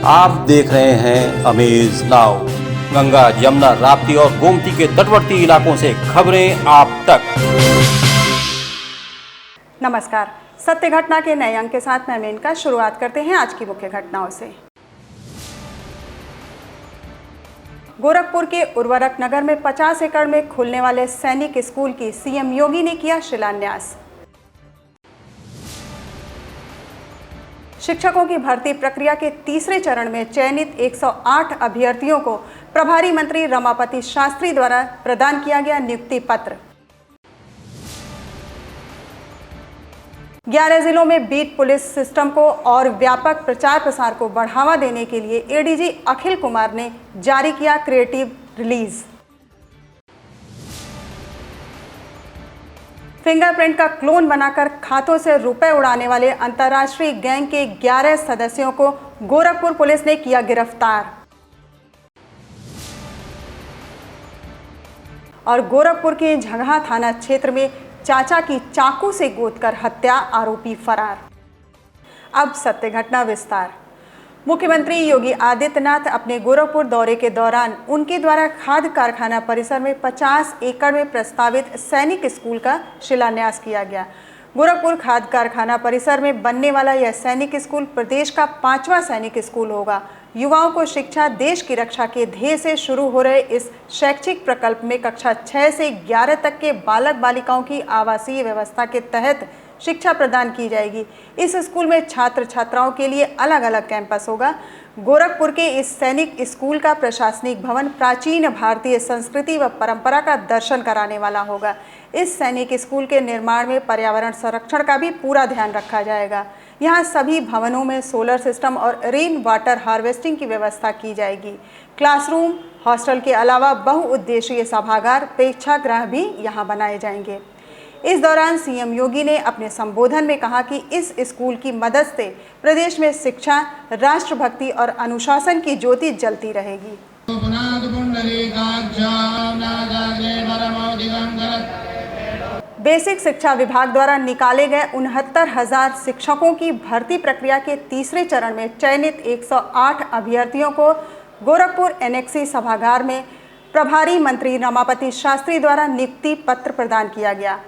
आप देख रहे हैं अमेज नाउ। गंगा, यमुना, राप्ती और गोमती के तटवर्ती इलाकों से खबरें आप तक। नमस्कार, सत्य घटना के नए अंक के साथ मैं मेनका शुरुआत करते हैं आज की मुख्य घटनाओं से। गोरखपुर के उर्वरक नगर में 50 एकड़ में खुलने वाले सैनिक स्कूल की सीएम योगी ने किया शिलान्यास। शिक्षकों की भर्ती प्रक्रिया के तीसरे चरण में चयनित 108 अभ्यर्थियों को प्रभारी मंत्री रमापति शास्त्री द्वारा प्रदान किया गया नियुक्ति पत्र। 11 जिलों में बीट पुलिस सिस्टम को और व्यापक प्रचार प्रसार को बढ़ावा देने के लिए एडीजी अखिल कुमार ने जारी किया क्रिएटिव रिलीज। फिंगरप्रिंट का क्लोन बनाकर खातों से रुपए उड़ाने वाले अंतर्राष्ट्रीय गैंग के 11 सदस्यों को गोरखपुर पुलिस ने किया गिरफ्तार। और गोरखपुर के झगहा थाना क्षेत्र में चाचा की चाकू से गोदकर हत्या, आरोपी फरार। अब सत्य घटना विस्तार। मुख्यमंत्री योगी आदित्यनाथ अपने गोरखपुर दौरे के दौरान उनके द्वारा खाद्य कारखाना परिसर में 50 एकड़ में प्रस्तावित सैनिक स्कूल का शिलान्यास किया गया। गोरखपुर खाद्य कारखाना परिसर में बनने वाला यह सैनिक स्कूल प्रदेश का 5वां सैनिक स्कूल होगा। युवाओं को शिक्षा, देश की रक्षा के ध्येय से शुरू हो रहे इस शैक्षिक प्रकल्प में कक्षा 6 से 11 तक के बालक बालिकाओं की आवासीय व्यवस्था के तहत शिक्षा प्रदान की जाएगी। इस स्कूल में छात्र छात्राओं के लिए अलग अलग कैंपस होगा। गोरखपुर के इस सैनिक स्कूल का प्रशासनिक भवन प्राचीन भारतीय संस्कृति व परंपरा का दर्शन कराने वाला होगा। इस सैनिक स्कूल के निर्माण में पर्यावरण संरक्षण का भी पूरा ध्यान रखा जाएगा। यहाँ सभी भवनों में सोलर सिस्टम और रेन वाटर हार्वेस्टिंग की व्यवस्था की जाएगी। क्लासरूम, हॉस्टल के अलावा बहुउद्देशीय सभागार, प्रेक्षागृह भी यहाँ बनाए जाएंगे। इस दौरान सीएम योगी ने अपने संबोधन में कहा कि इस स्कूल की मदद से प्रदेश में शिक्षा, राष्ट्रभक्ति और अनुशासन की ज्योति जलती रहेगी। बेसिक शिक्षा विभाग द्वारा निकाले गए 69,000 शिक्षकों की भर्ती प्रक्रिया के तीसरे चरण में चयनित 108 अभ्यर्थियों को गोरखपुर एनेक्सी सभागार में प्रभारी मंत्री रमापति शास्त्री द्वारा नियुक्ति पत्र प्रदान किया गया।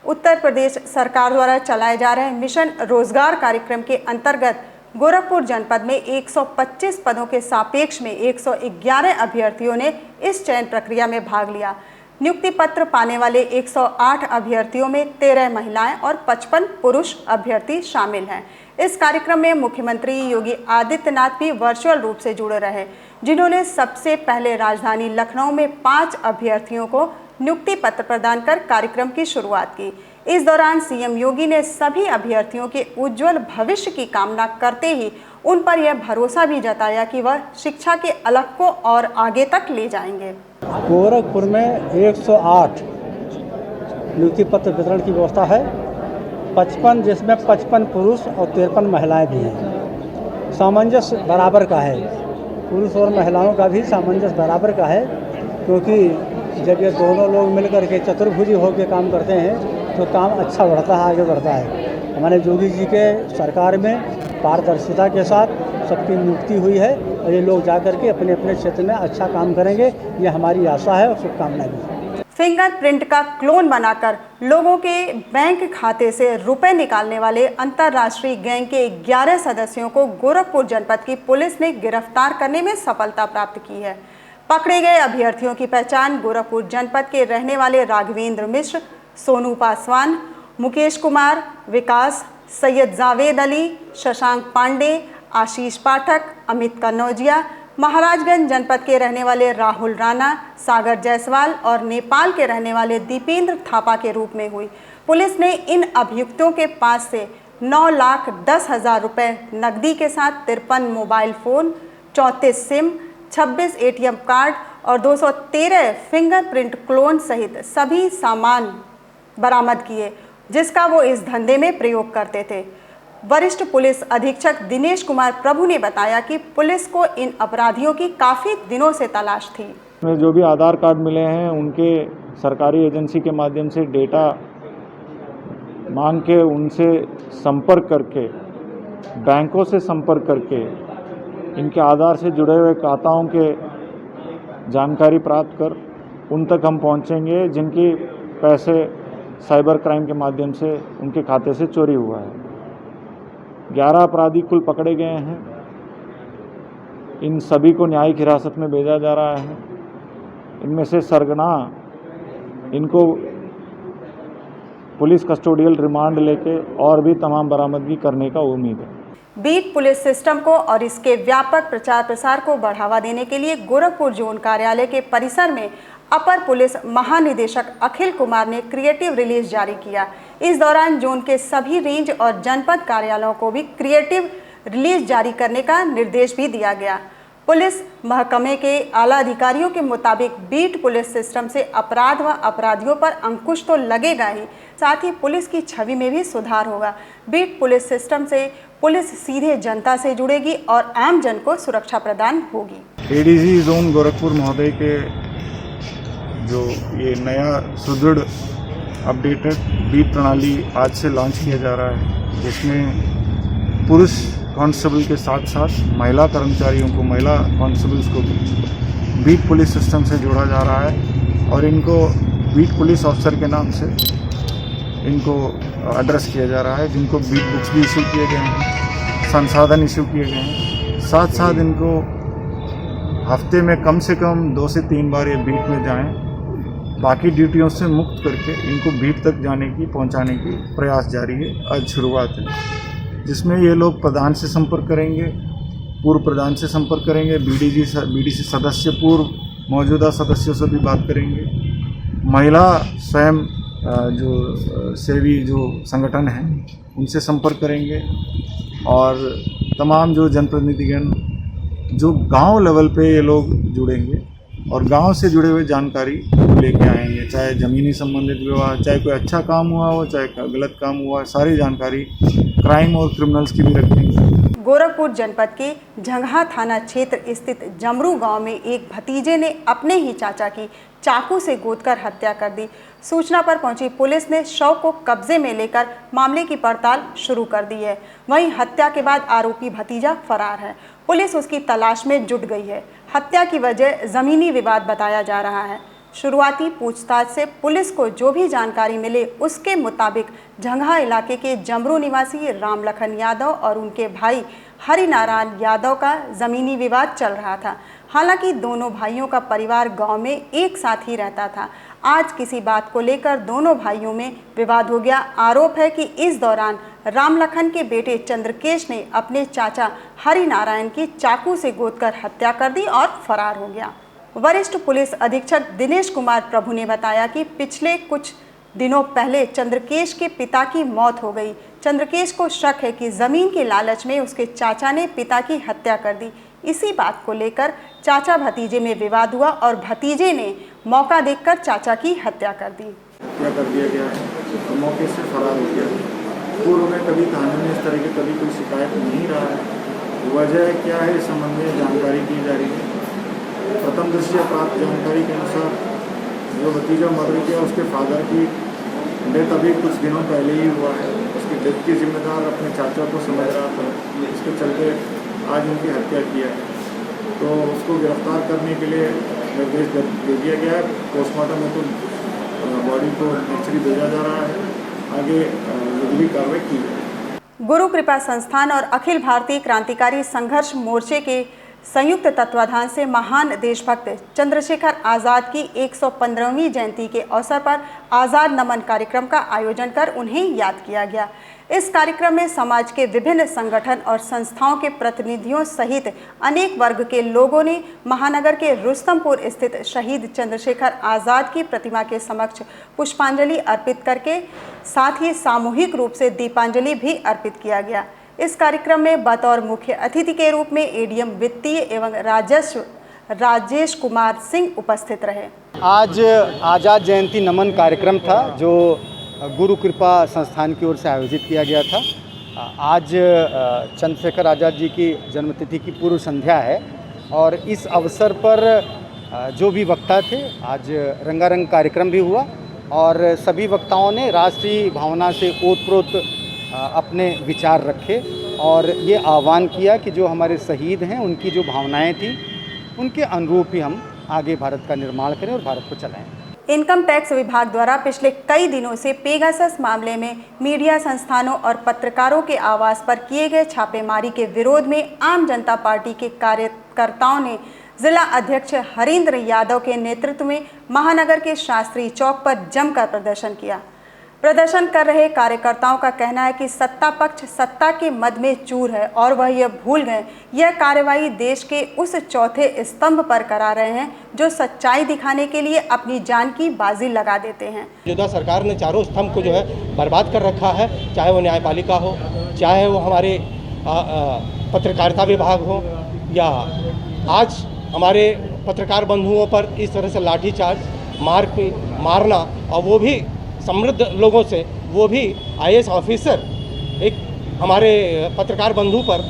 उत्तर प्रदेश सरकार द्वारा चलाए जा रहे मिशन रोजगार कार्यक्रम के अंतर्गत गोरखपुर जनपद में 125 पदों के सापेक्ष में 111 अभ्यर्थियों ने इस चयन प्रक्रिया में भाग लिया। नियुक्ति पत्र पाने वाले 108 अभ्यर्थियों में 13 महिलाएं और 55 पुरुष अभ्यर्थी शामिल हैं। इस कार्यक्रम में मुख्यमंत्री योगी आदित्यनाथ भी वर्चुअल रूप से जुड़े रहे, जिन्होंने सबसे पहले राजधानी लखनऊ में 5 अभ्यर्थियों को नियुक्ति पत्र प्रदान कर कार्यक्रम की शुरुआत की। इस दौरान सीएम योगी ने सभी अभ्यर्थियों के उज्जवल भविष्य की कामना करते ही उन पर यह भरोसा भी जताया कि वह शिक्षा के अलख को और आगे तक ले जाएंगे। गोरखपुर में 108 नियुक्ति पत्र वितरण की व्यवस्था है, 55 जिसमें 55 पुरुष और 53 महिलाएं भी हैं। सामंजस्य बराबर का है, पुरुष और महिलाओं का भी सामंजस्य बराबर का है, क्योंकि जब ये दोनों लोग मिलकर के चतुर्भुजी होकर काम करते हैं तो काम अच्छा बढ़ता है, आगे बढ़ता है। हमारे योगी जी के सरकार में पारदर्शिता के साथ सबकी नियुक्ति हुई है और ये लोग जाकर के अपने अपने क्षेत्र में अच्छा काम करेंगे, ये हमारी आशा है और शुभकामनाएं भी। फिंगरप्रिंट का क्लोन बनाकर लोगों के बैंक खाते से रुपए निकालने वाले अंतर्राष्ट्रीय गैंग के 11 सदस्यों को गोरखपुर जनपद की पुलिस ने गिरफ्तार करने में सफलता प्राप्त की है। पकड़े गए अभ्यर्थियों की पहचान गोरखपुर जनपद के रहने वाले राघवेंद्र मिश्र, सोनू पासवान, मुकेश कुमार, विकास, सैयद जावेद अली, शशांक पांडे, आशीष पाठक, अमित कन्नौजिया, महाराजगंज जनपद के रहने वाले राहुल राणा, सागर जायसवाल और नेपाल के रहने वाले दीपेंद्र थापा के रूप में हुई। पुलिस ने इन अभियुक्तों के पास से 9,10,000 रुपये नकदी के साथ 53 mobile phone, 34 SIM, 26 ATM card और 213 फिंगरप्रिंट क्लोन सहित सभी सामान बरामद किए, जिसका वो इस धंधे में प्रयोग करते थे। वरिष्ठ पुलिस अधीक्षक दिनेश कुमार प्रभु ने बताया कि पुलिस को इन अपराधियों की काफ़ी दिनों से तलाश थी। जो भी आधार कार्ड मिले हैं उनके सरकारी एजेंसी के माध्यम से डेटा मांग के उनसे संपर्क करके बैंकों से संपर्क करके इनके आधार से जुड़े हुए खाताओं के जानकारी प्राप्त कर उन तक हम पहुंचेंगे जिनकी पैसे साइबर क्राइम के माध्यम से उनके खाते से चोरी हुआ है। 11 अपराधी कुल पकड़े गए हैं। इन सभी को न्यायिक हिरासत में भेजा जा रहा है। इनमें से सरगना इनको पुलिस कस्टोडियल रिमांड लेके और भी तमाम बरामदगी करने का उम्मीद है। बीट पुलिस सिस्टम को और इसके व्यापक प्रचार प्रसार को बढ़ावा देने के लिए गोरखपुर जोन कार्यालय के परिसर में अपर पुलिस महानिदेशक अखिल कुमार ने क्रिएटिव रिलीज जारी किया। इस दौरान जोन के सभी रेंज और जनपद कार्यालयों को भी क्रिएटिव रिलीज जारी करने का निर्देश भी दिया गया। पुलिस महकमे के आला अधिकारियों के मुताबिक बीट पुलिस सिस्टम से अपराध व अपराधियों पर अंकुश तो लगेगा ही, साथ ही पुलिस की छवि में भी सुधार होगा। बीट पुलिस सिस्टम से पुलिस सीधे जनता से जुड़ेगी और आम जन को सुरक्षा प्रदान होगी। एडीजी जोन गोरखपुर महोदय के जो ये नया सुदृढ़ अपडेटेड बीट प्रणाली आज से लॉन्च किया जा रहा है, जिसमें पुरुष कांस्टेबल के साथ साथ महिला कर्मचारियों को, महिला कांस्टेबल्स को भी बीट पुलिस सिस्टम से जोड़ा जा रहा है और इनको बीट पुलिस ऑफिसर के नाम से इनको एड्रेस किया जा रहा है, जिनको बीट बुक्स भी इशू किए गए हैं, संसाधन इशू किए गए हैं। साथ साथ इनको हफ्ते में कम से कम 2 से 3 बार ये बीट में जाएं, बाकी ड्यूटियों से मुक्त करके इनको बीट तक जाने की, पहुंचाने की प्रयास जारी है। आज शुरुआत है, जिसमें ये लोग प्रधान से संपर्क करेंगे, पूर्व प्रधान से संपर्क करेंगे, बीडीसी सदस्य, पूर्व मौजूदा सदस्यों से भी बात करेंगे, महिला स्वयं जो सेवी जो संगठन हैं उनसे संपर्क करेंगे और तमाम जो जनप्रतिनिधिगण जो गांव लेवल पे ये लोग जुड़ेंगे और गांव से जुड़े हुए जानकारी लेके आएंगे, चाहे ज़मीनी संबंधित विवाद, चाहे कोई अच्छा काम हुआ हो, चाहे गलत काम हुआ, सारी जानकारी क्राइम और क्रिमिनल्स की भी रखेंगे। गोरखपुर जनपद के झंगहा थाना क्षेत्र स्थित जमरू गांव में एक भतीजे ने अपने ही चाचा की चाकू से गोदकर हत्या कर दी। सूचना पर पहुंची पुलिस ने शव को कब्जे में लेकर मामले की पड़ताल शुरू कर दी है। वहीं हत्या के बाद आरोपी भतीजा फरार है। पुलिस उसकी तलाश में जुट गई है। हत्या की वजह जमीनी विवाद बताया जा रहा है। शुरुआती पूछताछ से पुलिस को जो भी जानकारी मिले उसके मुताबिक झंगहा इलाके के जमरू निवासी रामलखन यादव और उनके भाई हरिनारायण यादव का जमीनी विवाद चल रहा था। हालांकि दोनों भाइयों का परिवार गांव में एक साथ ही रहता था। आज किसी बात को लेकर दोनों भाइयों में विवाद हो गया। आरोप है कि इस दौरान रामलखन के बेटे चंद्रकेश ने अपने चाचा हरिनारायण की चाकू से गोदकर हत्या कर दी और फरार हो गया। वरिष्ठ पुलिस अधीक्षक दिनेश कुमार प्रभु ने बताया कि पिछले कुछ दिनों पहले चंद्रकेश के पिता की मौत हो गई। चंद्रकेश को शक है कि जमीन के लालच में उसके चाचा ने पिता की हत्या कर दी। इसी बात को लेकर चाचा भतीजे में विवाद हुआ और भतीजे ने मौका देखकर चाचा की हत्या कर दी। क्या कर दिया गया है, तो मौके से फरार हो गया। पूर्व में कभी थाने में इस तरह की कभी कोई शिकायत नहीं रहा है। वजह क्या है, इस संबंध में जानकारी की जा रही है। प्रथम दृष्टया प्राप्त जानकारी के अनुसार जो भतीजा मर गया उसके फादर की डेथ अभी कुछ दिनों पहले ही हुआ है। उसकी डेथ की जिम्मेदार अपने चाचा को समझ रहा था, इसके चलते आज उनकी हत्या किया है। तो उसको गिरफ्तार करने के लिए निर्देश दे दिया गया है। पोस्टमार्टम में तो बॉडी को नेचुरली भेजा जा रहा है, आगे जरूरी कार्रवाई की जाएगी। गुरु कृपा संस्थान और अखिल भारतीय क्रांतिकारी संघर्ष मोर्चे के संयुक्त तत्वाधान से महान देशभक्त चंद्रशेखर आज़ाद की 115वीं जयंती के अवसर पर आज़ाद नमन कार्यक्रम का आयोजन कर उन्हें याद किया गया। इस कार्यक्रम में समाज के विभिन्न संगठन और संस्थाओं के प्रतिनिधियों सहित अनेक वर्ग के लोगों ने महानगर के रुस्तमपुर स्थित शहीद चंद्रशेखर आज़ाद की प्रतिमा के समक्ष पुष्पांजलि अर्पित करके साथ ही सामूहिक रूप से दीपांजलि भी अर्पित किया गया। इस कार्यक्रम में बतौर मुख्य अतिथि के रूप में एडीएम वित्तीय एवं राजस्व राजेश कुमार सिंह उपस्थित रहे। आज आज़ाद जयंती नमन कार्यक्रम था जो गुरु कृपा संस्थान की ओर से आयोजित किया गया था। आज चंद्रशेखर आज़ाद जी की जन्मतिथि की पूर्व संध्या है और इस अवसर पर जो भी वक्ता थे, आज रंगारंग कार्यक्रम भी हुआ और सभी वक्ताओं ने राष्ट्रीय भावना से ओतप्रोत अपने विचार रखे और ये आह्वान किया कि जो हमारे शहीद हैं उनकी जो भावनाएं थी उनके अनुरूप ही हम आगे भारत का निर्माण करें और भारत को चलाएं। इनकम टैक्स विभाग द्वारा पिछले कई दिनों से पेगासस मामले में मीडिया संस्थानों और पत्रकारों के आवास पर किए गए छापेमारी के विरोध में आम जनता पार्टी के कार्यकर्ताओं ने जिला अध्यक्ष हरींद्र यादव के नेतृत्व में महानगर के शास्त्री चौक पर जमकर प्रदर्शन किया। प्रदर्शन कर रहे कार्यकर्ताओं का कहना है कि सत्ता पक्ष सत्ता के मद में चूर है और वह यह भूल गए यह कार्रवाई देश के उस चौथे स्तंभ पर करा रहे हैं जो सच्चाई दिखाने के लिए अपनी जान की बाजी लगा देते हैं। मौजूदा सरकार ने चारों स्तंभ को जो है बर्बाद कर रखा है, चाहे वो न्यायपालिका हो, चाहे वो हमारे पत्रकारिता विभाग हो, या आज हमारे पत्रकार बंधुओं पर इस तरह से लाठीचार्ज मारना, और वो भी समृद्ध लोगों से, वो भी आईएएस ऑफिसर एक हमारे पत्रकार बंधु पर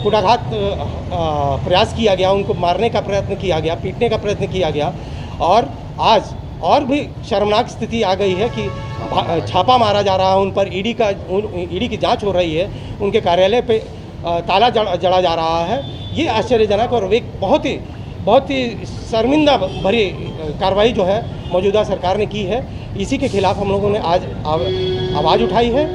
कुटाघात प्रयास किया गया, उनको मारने का प्रयत्न किया गया, पीटने का प्रयत्न किया गया। और आज और भी शर्मनाक स्थिति आ गई है कि छापा मारा जा रहा है उन पर, ईडी की जांच हो रही है, उनके कार्यालय पे ताला जड़ा जा रहा है। ये आश्चर्यजनक और एक बहुत ही शर्मिंदा भरी कार्रवाई जो है मौजूदा सरकार ने की है। इसी के खिलाफ हम लोगों ने आज आवाज़ उठाई है।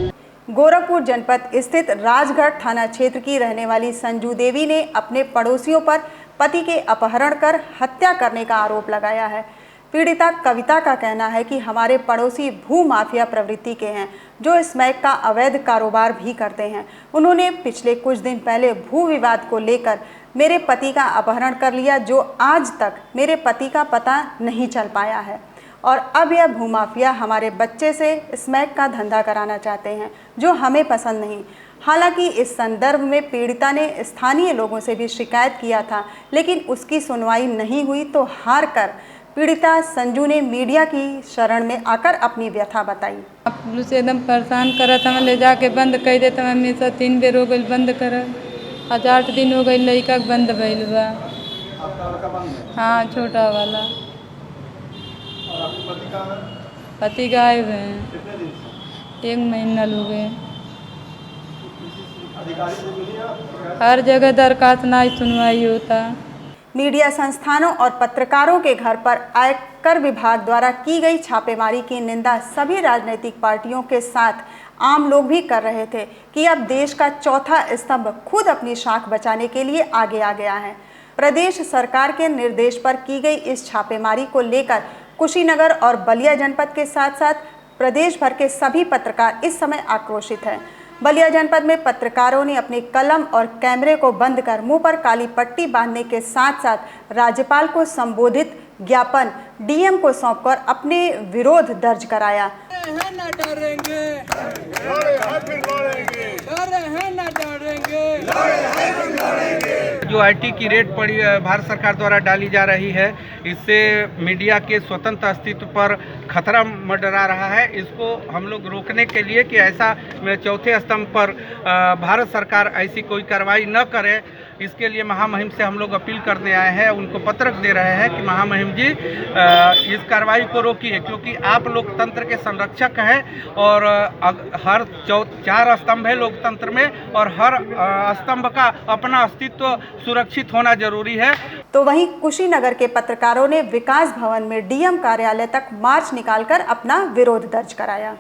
गोरखपुर जनपद स्थित राजगढ़ थाना क्षेत्र की रहने वाली संजू देवी ने अपने पड़ोसियों पर पति के अपहरण कर हत्या करने का आरोप लगाया है। पीड़िता कविता का कहना है कि हमारे पड़ोसी भू माफिया प्रवृत्ति के हैं जो स्मैक का अवैध कारोबार भी करते हैं। उन्होंने पिछले कुछ दिन पहले भू विवाद को लेकर मेरे पति का अपहरण कर लिया, जो आज तक मेरे पति का पता नहीं चल पाया है, और अब यह भूमाफिया हमारे बच्चे से स्मैक का धंधा कराना चाहते हैं जो हमें पसंद नहीं। हालांकि इस संदर्भ में पीड़िता ने स्थानीय लोगों से भी शिकायत किया था, लेकिन उसकी सुनवाई नहीं हुई तो हार कर पीड़िता संजू ने मीडिया की शरण में आकर अपनी व्यथा बताई। पुलिस एकदम परेशान करत, हमें ले जाके बंद कर देते, हमेशा 3 बेर हो गई बंद कर, आज 8 दिन हो गई लड़का बंद भइल बा। हाँ, छोटा वाला। पति गायब हैं, 1 महीना हो गए। हर जगह दरखास्त ना सुनवाई होता। मीडिया संस्थानों और पत्रकारों के घर पर आयकर विभाग द्वारा की गई छापेमारी की निंदा सभी राजनीतिक पार्टियों के साथ आम लोग भी कर रहे थे कि अब देश का चौथा स्तंभ खुद अपनी शाख बचाने के लिए आगे आ गया है। प्रदेश सरकार के निर्देश पर की गई इस छापेमारी को लेकर कुशीनगर और बलिया जनपद के साथ साथ प्रदेश भर के सभी पत्रकार इस समय आक्रोशित हैं। बलिया जनपद में पत्रकारों ने अपने कलम और कैमरे को बंद कर मुंह पर काली पट्टी बांधने के साथ साथ राज्यपाल को संबोधित ज्ञापन डीएम को सौंपकर अपने विरोध दर्ज कराया। जो आईटी की रेट पड़ी भारत सरकार द्वारा डाली जा रही है, इससे मीडिया के स्वतंत्र अस्तित्व पर खतरा मंडरा रहा है। इसको हम लोग रोकने के लिए कि ऐसा चौथे स्तंभ पर भारत सरकार ऐसी कोई कार्रवाई न करे, इसके लिए महामहिम से हम लोग अपील करने आए हैं। उनको पत्र दे रहे हैं कि महामहिम जी इस कार्रवाई को रोकिए, क्योंकि आप लोकतंत्र के संरक्षक हैं और हर 4 स्तंभ है लोकतंत्र में, और हर स्तंभ का अपना अस्तित्व सुरक्षित होना जरूरी है। तो वहीं कुशीनगर के पत्रकारों ने विकास भवन में डीएम कार्यालय तक मार्च निकालकर अपना विरोध दर्ज कराया।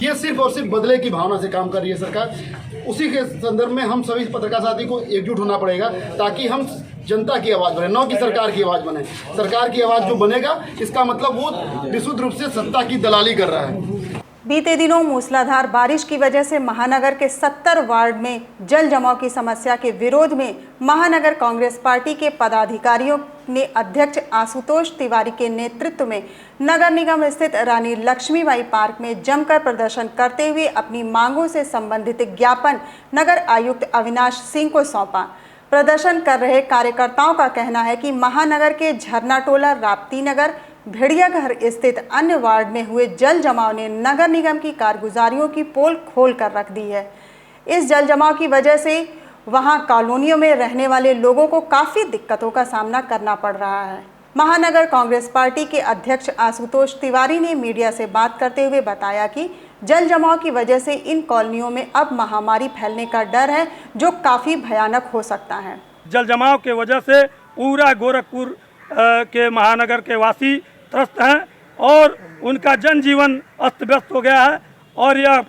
ये सिर्फ और सिर्फ बदले की भावना से काम कर रही है सरकार। उसी के संदर्भ में हम सभी पत्रकार साथी को एकजुट होना पड़ेगा ताकि हम जनता की आवाज़ बने, न कि सरकार की आवाज़ बने। सरकार की आवाज़ जो बनेगा इसका मतलब वो विशुद्ध रूप से सत्ता की दलाली कर रहा है। बीते दिनों मूसलाधार बारिश की वजह से महानगर के 70 वार्ड में जल जमाव की समस्या के विरोध में महानगर कांग्रेस पार्टी के पदाधिकारियों ने अध्यक्ष आशुतोष तिवारी के नेतृत्व में नगर निगम स्थित रानी लक्ष्मीबाई पार्क में जमकर प्रदर्शन करते हुए अपनी मांगों से संबंधित ज्ञापन नगर आयुक्त अविनाश सिंह को सौंपा। प्रदर्शन कर रहे कार्यकर्ताओं का कहना है कि महानगर के झरना टोला, राप्ती नगर, भेड़िया घर स्थित अन्य वार्ड में हुए जल जमाव ने नगर निगम की कारगुजारियों की पोल खोल कर रख दी है। इस जल जमाव की वजह से वहां कॉलोनियों में रहने वाले लोगों को काफ़ी दिक्कतों का सामना करना पड़ रहा है। महानगर कांग्रेस पार्टी के अध्यक्ष आशुतोष तिवारी ने मीडिया से बात करते हुए बताया कि जल जमाव की वजह से इन कॉलोनियों में अब महामारी फैलने का डर है, जो काफ़ी भयानक हो सकता है। जल जमाव के वजह से पूरा गोरखपुर के महानगर के वासी त्रस्त हैं और उनका जनजीवन अस्त व्यस्त हो गया है और यह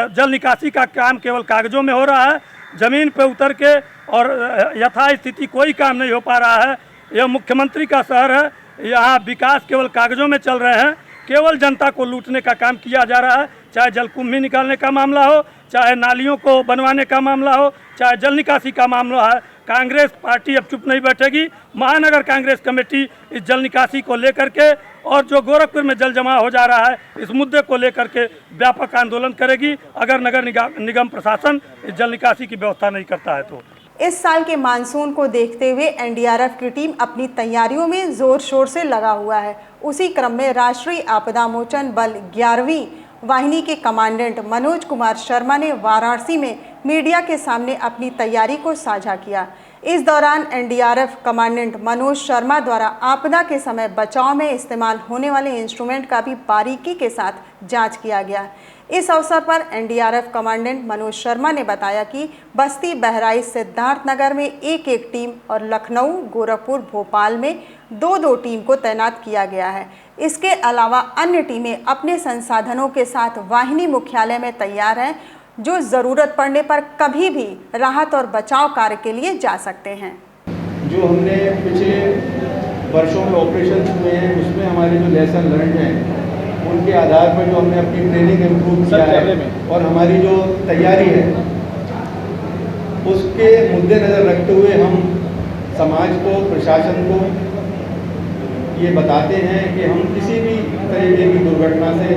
जल निकासी का काम केवल कागजों में हो रहा है, ज़मीन पर उतर के और यथास्थिति कोई काम नहीं हो पा रहा है। यह मुख्यमंत्री का शहर है, यहाँ विकास केवल कागजों में चल रहे हैं, केवल जनता को लूटने का काम किया जा रहा है, चाहे जलकुंभी निकालने का मामला हो, चाहे नालियों को बनवाने का मामला हो, चाहे जल निकासी का मामला है। कांग्रेस पार्टी अब चुप नहीं बैठेगी। महानगर कांग्रेस कमेटी इस जल निकासी को लेकर के और जो गोरखपुर में जल जमा हो जा रहा है इस मुद्दे को लेकर के व्यापक आंदोलन करेगी, अगर नगर निगम प्रशासन इस जल निकासी की व्यवस्था नहीं करता है तो। इस साल के मानसून को देखते हुए एनडीआरएफ की टीम अपनी तैयारियों में जोर शोर से लगा हुआ है। उसी क्रम में राष्ट्रीय आपदा मोचन बल 11वीं वाहिनी के कमांडेंट मनोज कुमार शर्मा ने वाराणसी में मीडिया के सामने अपनी तैयारी को साझा किया। इस दौरान एनडीआरएफ कमांडेंट मनोज शर्मा द्वारा आपदा के समय बचाव में इस्तेमाल होने वाले इंस्ट्रूमेंट का भी बारीकी के साथ जांच किया गया। इस अवसर पर एनडीआरएफ कमांडेंट मनोज शर्मा ने बताया कि बस्ती, बहराइच, सिद्धार्थनगर में एक टीम और लखनऊ, गोरखपुर, भोपाल में 2 टीम को तैनात किया गया है। इसके अलावा अन्य टीमें अपने संसाधनों के साथ वाहिनी मुख्यालय में तैयार हैं, जो ज़रूरत पड़ने पर कभी भी राहत और बचाव कार्य के लिए जा सकते हैं। जो हमने पिछले वर्षों में ऑपरेशन हुए हैं उसमें हमारे जो लेसन लर्न हैं उनके आधार पर जो हमने अपनी ट्रेनिंग इम्प्रूव किया है और हमारी जो तैयारी है उसके मद्देनज़र रखते हुए हम समाज को, प्रशासन को ये बताते हैं कि हम किसी भी तरीके की दुर्घटना से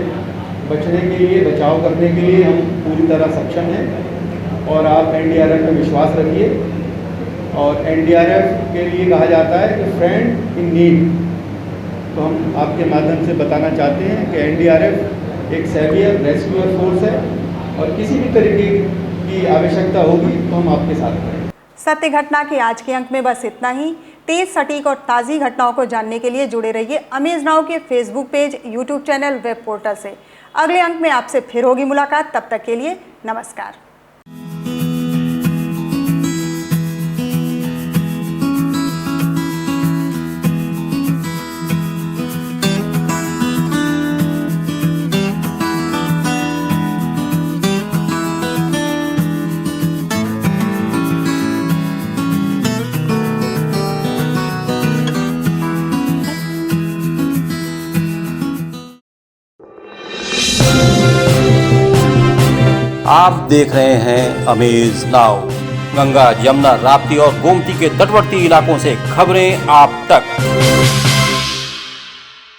बचने के लिए, बचाव करने के लिए हम पूरी तरह सक्षम हैं और आप एनडीआरएफ में विश्वास रखिए। और एनडीआरएफ के लिए कहा जाता है कि फ्रेंड इन नीड। तो हम आपके माध्यम से बताना चाहते हैं कि एनडीआरएफ एक सेवियर रेस्क्यूअर फोर्स है और किसी भी तरीके की आवश्यकता होगी तो हम आपके साथ हैं। सत्य घटना के आज के अंक में बस इतना ही। तेज, सटीक और ताज़ी घटनाओं को जानने के लिए जुड़े रहिए अमेज नाउ के Facebook page, YouTube channel, web portal से। अगले अंक में आपसे फिर होगी मुलाकात। तब तक के लिए नमस्कार। आप देख रहे हैं अमेज नाउ। गंगा, यमुना, राप्ती और गोमती के तटवर्ती इलाकों से खबरें आप तक।